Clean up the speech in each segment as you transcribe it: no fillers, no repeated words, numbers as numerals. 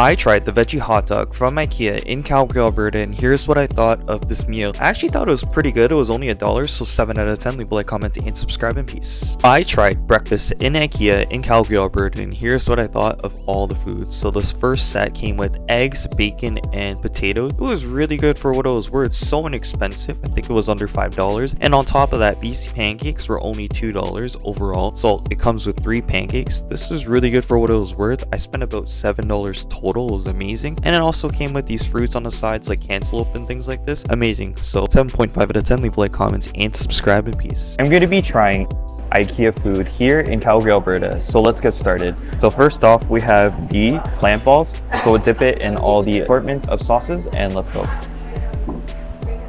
I tried the veggie hot dog from Ikea in Calgary, Alberta, and here's what I thought of this meal. I actually thought it was pretty good. It was only $1, so 7 out of 10. Leave a like, comment, and subscribe, and peace. I tried breakfast in Ikea in Calgary, Alberta, and here's what I thought of all the foods. So this first set came with eggs, bacon, and potatoes. It was really good for what it was worth. So inexpensive. I think it was under $5. And on top of that, BC pancakes were only $2 overall. So it comes with 3 pancakes. This was really good for what it was worth. I spent about $7 total. It was amazing. And it also came with these fruits on the sides like cantaloupe and things like this. Amazing. So 7.5 out of 10. Leave a like, comments, and subscribe, and peace. I'm going to be trying Ikea food here in Calgary, Alberta. So let's get started. So first off, we have the plant balls. So we'll dip it in all the assortment of sauces and let's go.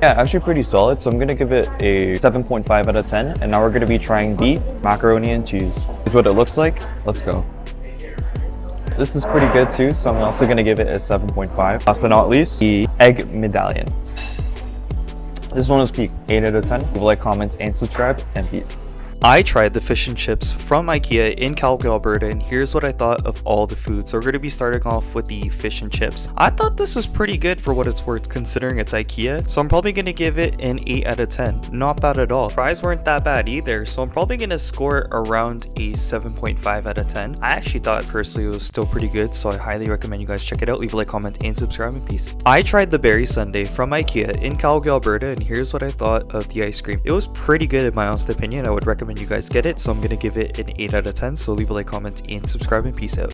Yeah, actually pretty solid. So I'm going to give it a 7.5 out of 10. And now we're going to be trying the macaroni and cheese. This is what it looks like. Let's go. This is pretty good too. So I'm also going to give it a 7.5. Last but not least, the egg medallion. This one was peak 8 out of 10. Leave a like, comment, and subscribe, and peace. I tried the fish and chips from Ikea in Calgary, Alberta, and here's what I thought of all the food. So we're going to be starting off with the fish and chips. I thought this is pretty good for what it's worth considering it's Ikea, so I'm probably going to give it an 8 out of 10. Not bad at all. Fries weren't that bad either, so I'm probably going to score around a 7.5 out of 10. I actually thought personally it was still pretty good, so I highly recommend you guys check it out. Leave a like, comment, and subscribe, and peace. I tried the berry sundae from Ikea in Calgary, Alberta, and here's what I thought of the ice cream. It was pretty good in my honest opinion. I would recommend you guys get it, so I'm gonna give it an 8 out of 10. So leave a like, comment, and subscribe, and peace out.